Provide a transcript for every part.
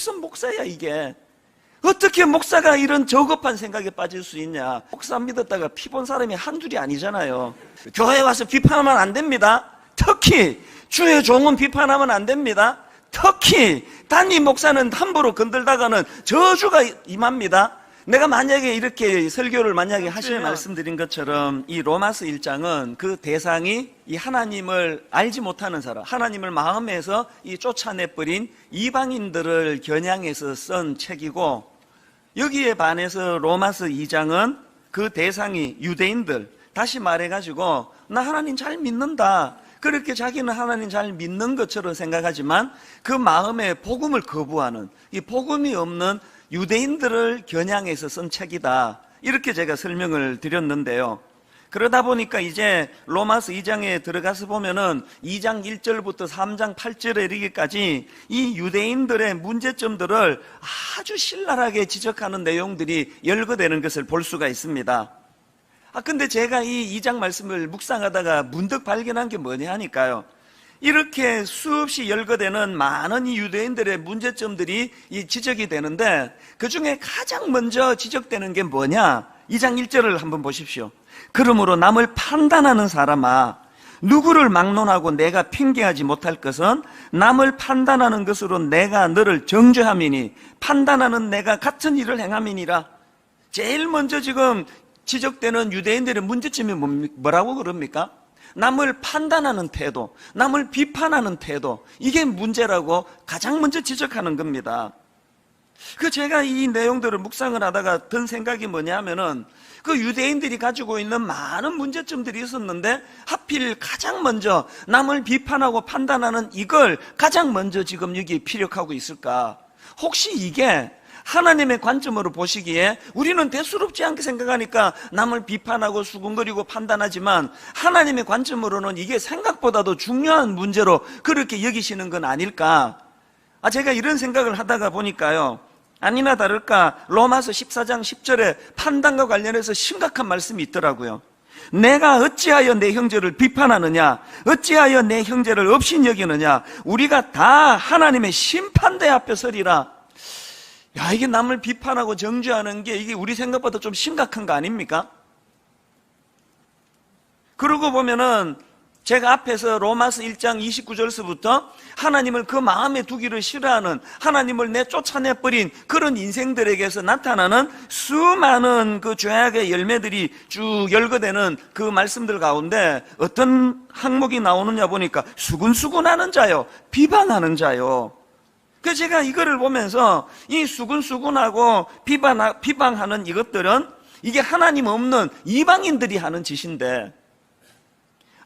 무슨 목사야 이게? 어떻게 목사가 이런 저급한 생각에 빠질 수 있냐? 목사 믿었다가 피 본 사람이 한둘이 아니잖아요. 교회 와서 비판하면 안 됩니다. 특히 주의 종은 비판하면 안 됩니다. 특히 단임 목사는 함부로 건들다가는 저주가 임합니다. 내가 만약에 이렇게 설교를 만약에 하시면 말씀드린 것처럼 이 로마서 1장은 그 대상이 이 하나님을 알지 못하는 사람, 하나님을 마음에서 이 쫓아내버린 이방인들을 겨냥해서 쓴 책이고, 여기에 반해서 로마서 2장은 그 대상이 유대인들, 다시 말해가지고 나 하나님 잘 믿는다, 그렇게 자기는 하나님 잘 믿는 것처럼 생각하지만 그 마음에 복음을 거부하는, 이 복음이 없는 유대인들을 겨냥해서 쓴 책이다, 이렇게 제가 설명을 드렸는데요. 그러다 보니까 이제 로마서 2장에 들어가서 보면은 2장 1절부터 3장 8절에 이르기까지 이 유대인들의 문제점들을 아주 신랄하게 지적하는 내용들이 열거되는 것을 볼 수가 있습니다. 근데 제가 이 2장 말씀을 묵상하다가 문득 발견한 게 뭐냐 하니까요, 이렇게 수없이 열거되는 많은 이 유대인들의 문제점들이 이 지적이 되는데, 그 중에 가장 먼저 지적되는 게 뭐냐? 2장 1절을 한번 보십시오. 그러므로 남을 판단하는 사람아, 누구를 막론하고 내가 핑계하지 못할 것은 남을 판단하는 것으로 내가 너를 정죄함이니 판단하는 내가 같은 일을 행함이니라. 제일 먼저 지금 지적되는 유대인들의 문제점이 뭐라고 그럽니까? 남을 판단하는 태도, 남을 비판하는 태도, 이게 문제라고 가장 먼저 지적하는 겁니다. 제가 이 내용들을 묵상을 하다가 든 생각이 뭐냐 하면은, 그 유대인들이 가지고 있는 많은 문제점들이 있었는데 하필 가장 먼저 남을 비판하고 판단하는 이걸 가장 먼저 지금 여기 피력하고 있을까? 혹시 이게 하나님의 관점으로 보시기에 우리는 대수롭지 않게 생각하니까 남을 비판하고 수군거리고 판단하지만, 하나님의 관점으로는 이게 생각보다도 중요한 문제로 그렇게 여기시는 건 아닐까? 제가 이런 생각을 하다가 보니까요, 아니나 다를까 로마서 14장 10절에 판단과 관련해서 심각한 말씀이 있더라고요. 내가 어찌하여 내 형제를 비판하느냐, 어찌하여 내 형제를 업신여기느냐, 우리가 다 하나님의 심판대 앞에 서리라. 야, 이게 남을 비판하고 정죄하는 게 이게 우리 생각보다 좀 심각한 거 아닙니까? 그러고 보면은 제가 앞에서 로마서 1장 29절서부터 하나님을 그 마음에 두기를 싫어하는, 하나님을 내쫓아내버린 그런 인생들에게서 나타나는 수많은 그 죄악의 열매들이 쭉 열거되는 그 말씀들 가운데 어떤 항목이 나오느냐 보니까 수군수군하는 자요, 비방하는 자요. 그래서 제가 이거를 보면서 이 수군수군하고 비방하는 이것들은 이게 하나님 없는 이방인들이 하는 짓인데,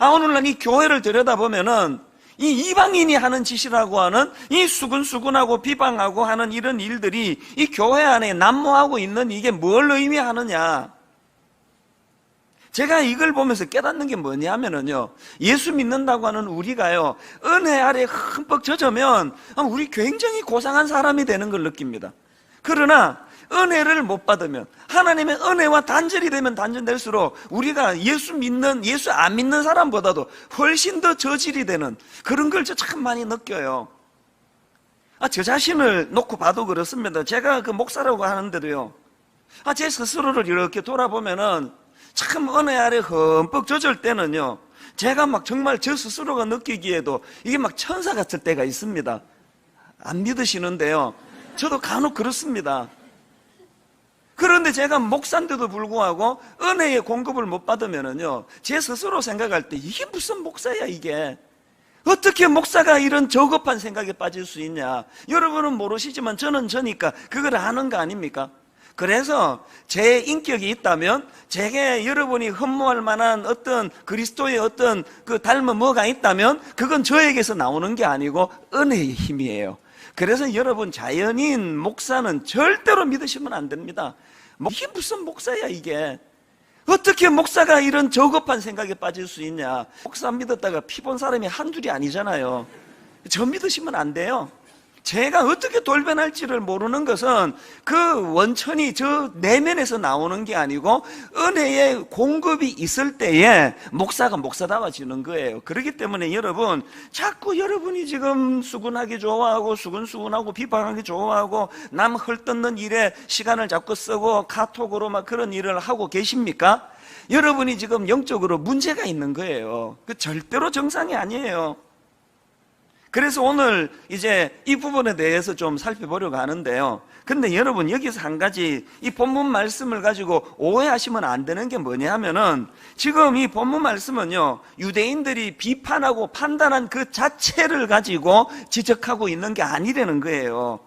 오늘날 이 교회를 들여다보면은 이 이방인이 하는 짓이라고 하는 이 수군수군하고 비방하고 하는 이런 일들이 이 교회 안에 난무하고 있는 이게 뭘 의미하느냐? 제가 이걸 보면서 깨닫는 게 뭐냐면은요, 예수 믿는다고 하는 우리가요, 은혜 아래 흠뻑 젖으면 우리 굉장히 고상한 사람이 되는 걸 느낍니다. 그러나 은혜를 못 받으면, 하나님의 은혜와 단절이 되면 단절될수록 우리가 예수 안 믿는 사람보다도 훨씬 더 저질이 되는 그런 걸 참 많이 느껴요. 저 자신을 놓고 봐도 그렇습니다. 제가 그 목사라고 하는데도요, 제 스스로를 이렇게 돌아보면은 참 은혜 아래 흠뻑 젖을 때는요, 제가 막 정말 저 스스로가 느끼기에도 이게 막 천사 같을 때가 있습니다. 안 믿으시는데요, 저도 간혹 그렇습니다. 그런데 제가 목사인데도 불구하고 은혜의 공급을 못 받으면은요, 제 스스로 생각할 때 이게 무슨 목사야 이게? 어떻게 목사가 이런 저급한 생각에 빠질 수 있냐? 여러분은 모르시지만 저는 저니까 그걸 아는 거 아닙니까? 그래서 제 인격이 있다면, 제게 여러분이 흠모할 만한 어떤 그리스도의 어떤 그 닮은 뭐가 있다면 그건 저에게서 나오는 게 아니고 은혜의 힘이에요. 그래서 여러분, 자연인 목사는 절대로 믿으시면 안 됩니다. 이게 무슨 목사야 이게? 어떻게 목사가 이런 저급한 생각에 빠질 수 있냐? 목사 믿었다가 피 본 사람이 한둘이 아니잖아요. 저 믿으시면 안 돼요. 제가 어떻게 돌변할지를 모르는 것은 그 원천이 저 내면에서 나오는 게 아니고 은혜의 공급이 있을 때에 목사가 목사다워지는 거예요. 그렇기 때문에 여러분, 자꾸 여러분이 지금 수군하기 좋아하고 수근수근하고 비판하기 좋아하고 남 헐뜯는 일에 시간을 자꾸 쓰고 카톡으로 막 그런 일을 하고 계십니까? 여러분이 지금 영적으로 문제가 있는 거예요. 그 절대로 정상이 아니에요. 그래서 오늘 이제 이 부분에 대해서 좀 살펴보려고 하는데요. 근데 여러분, 여기서 한 가지 이 본문 말씀을 가지고 오해하시면 안 되는 게 뭐냐 하면은, 지금 이 본문 말씀은요, 유대인들이 비판하고 판단한 그 자체를 가지고 지적하고 있는 게 아니라는 거예요.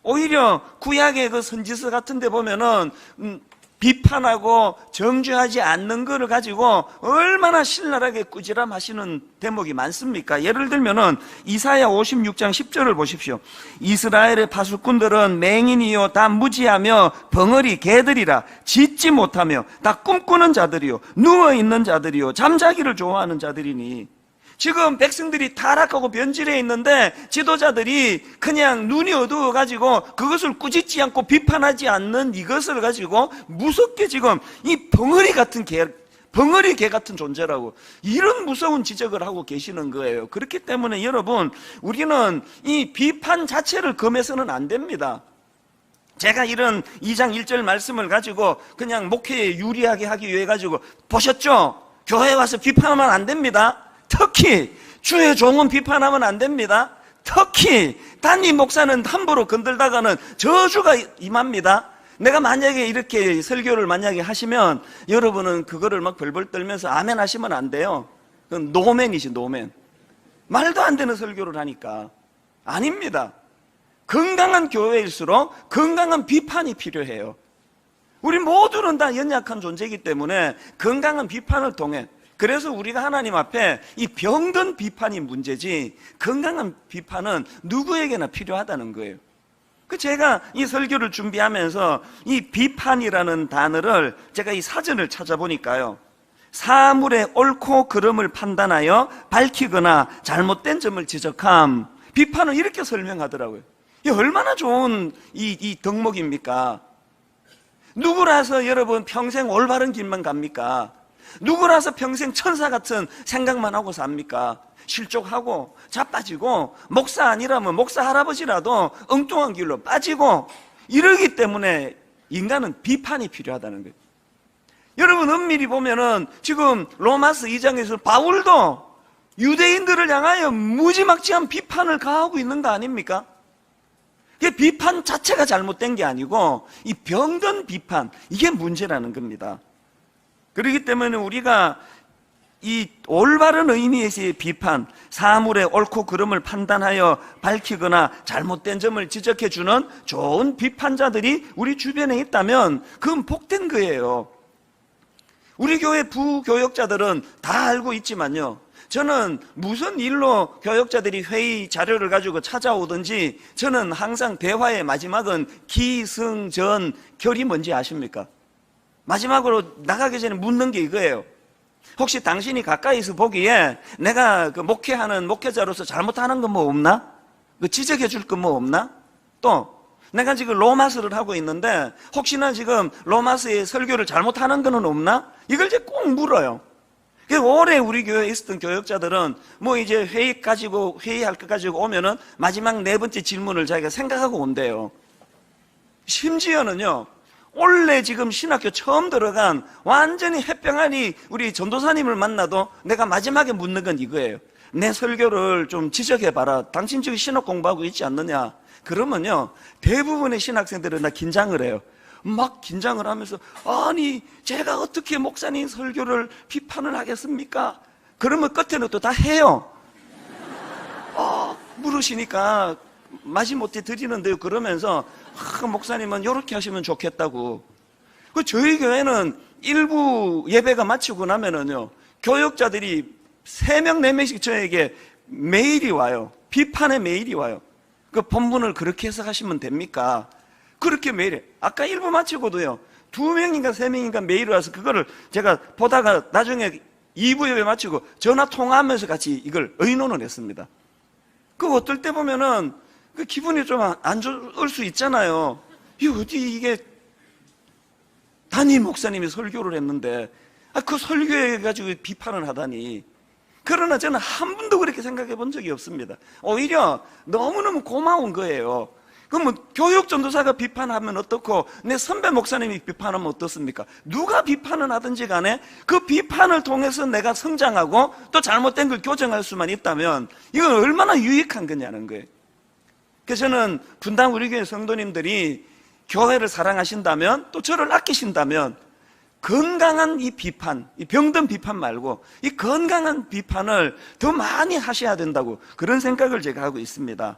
오히려 구약의 그 선지서 같은 데 보면은 비판하고 정죄하지 않는 것을 가지고 얼마나 신랄하게 꾸지람하시는 대목이 많습니까? 예를 들면은 이사야 56장 10절을 보십시오. 이스라엘의 파수꾼들은 맹인이요 다 무지하며 벙어리 개들이라, 짖지 못하며 다 꿈꾸는 자들이요 누워있는 자들이요 잠자기를 좋아하는 자들이니. 지금 백성들이 타락하고 변질해 있는데 지도자들이 그냥 눈이 어두워가지고 그것을 꾸짖지 않고 비판하지 않는 이것을 가지고 무섭게 지금 이 벙어리 개 같은 존재라고 이런 무서운 지적을 하고 계시는 거예요. 그렇기 때문에 여러분, 우리는 이 비판 자체를 금해서는 안 됩니다. 제가 이런 2장 1절 말씀을 가지고 그냥 목회에 유리하게 하기 위해 가지고, 보셨죠? 교회에 와서 비판하면 안 됩니다. 특히 주의 종은 비판하면 안 됩니다. 특히 담임 목사는 함부로 건들다가는 저주가 임합니다. 내가 만약에 이렇게 설교를 만약에 하시면 여러분은 그거를 막 벌벌 떨면서 아멘 하시면 안 돼요. 그건 노맨이지, 노맨. 말도 안 되는 설교를 하니까. 아닙니다. 건강한 교회일수록 건강한 비판이 필요해요. 우리 모두는 다 연약한 존재이기 때문에 건강한 비판을 통해, 그래서 우리가 하나님 앞에 이 병든 비판이 문제지 건강한 비판은 누구에게나 필요하다는 거예요. 제가 이 설교를 준비하면서 이 비판이라는 단어를 제가 이 사전을 찾아보니까요, 사물의 옳고 그름을 판단하여 밝히거나 잘못된 점을 지적함, 비판을 이렇게 설명하더라고요. 이 얼마나 좋은 이 덕목입니까? 누구라서 여러분 평생 올바른 길만 갑니까? 누구라서 평생 천사 같은 생각만 하고 삽니까? 실족하고 자빠지고, 목사 아니라면 목사 할아버지라도 엉뚱한 길로 빠지고, 이러기 때문에 인간은 비판이 필요하다는 거예요. 여러분, 엄밀히 보면은 지금 로마서 2장에서 바울도 유대인들을 향하여 무지막지한 비판을 가하고 있는 거 아닙니까? 이게 비판 자체가 잘못된 게 아니고 이 병든 비판, 이게 문제라는 겁니다. 그렇기 때문에 우리가 이 올바른 의미에서의 비판, 사물의 옳고 그름을 판단하여 밝히거나 잘못된 점을 지적해주는 좋은 비판자들이 우리 주변에 있다면 그건 복된 거예요. 우리 교회 부교역자들은 다 알고 있지만요, 저는 무슨 일로 교역자들이 회의 자료를 가지고 찾아오든지 저는 항상 대화의 마지막은 기승전 결이 뭔지 아십니까? 마지막으로 나가기 전에 묻는 게 이거예요. 혹시 당신이 가까이서 보기에 내가 그 목회하는 목회자로서 잘못하는 건 뭐 없나? 그 지적해 줄 건 뭐 없나? 또 내가 지금 로마서를 하고 있는데 혹시나 지금 로마서의 설교를 잘못하는 거는 없나? 이걸 이제 꼭 물어요. 올해 우리 교회에 있었던 교역자들은 뭐 이제 회의할 것 가지고 오면은 마지막 네 번째 질문을 자기가 생각하고 온대요. 심지어는요, 원래 지금 신학교 처음 들어간 완전히 햇병아리 우리 전도사님을 만나도 내가 마지막에 묻는 건 이거예요. 내 설교를 좀 지적해봐라. 당신 지금 신학 공부하고 있지 않느냐? 그러면요, 대부분의 신학생들은 다 긴장을 해요. 막 긴장을 하면서, 아니 제가 어떻게 목사님 설교를 비판을 하겠습니까? 그러면 끝에는 또 다 해요. 물으시니까 마지못해 드리는데요, 그러면서 목사님은 이렇게 하시면 좋겠다고. 저희 교회는 일부 예배가 마치고 나면은요, 교역자들이 3명 4명씩 저에게 메일이 와요. 비판의 메일이 와요. 그 본문을 그렇게 해석하시면 됩니까? 그렇게 메일에, 아까 1부 마치고도요, 2명인가 3명인가 메일이 와서 그거를 제가 보다가 나중에 2부 예배 마치고 전화 통화하면서 같이 이걸 의논을 했습니다. 그 어떨 때 보면은 그 기분이 좀 안 좋을 수 있잖아요. 이게 담임 목사님이 설교를 했는데 그 설교해 가지고 비판을 하다니. 그러나 저는 한 번도 그렇게 생각해 본 적이 없습니다. 오히려 너무너무 고마운 거예요. 그럼 교육 전도사가 비판하면 어떻고 내 선배 목사님이 비판하면 어떻습니까? 누가 비판을 하든지 간에 그 비판을 통해서 내가 성장하고 또 잘못된 걸 교정할 수만 있다면 이건 얼마나 유익한 거냐는 거예요. 그래서 저는 분당 우리 교회 성도님들이 교회를 사랑하신다면 또 저를 아끼신다면 건강한 이 비판, 이 병든 비판 말고 이 건강한 비판을 더 많이 하셔야 된다고 그런 생각을 제가 하고 있습니다.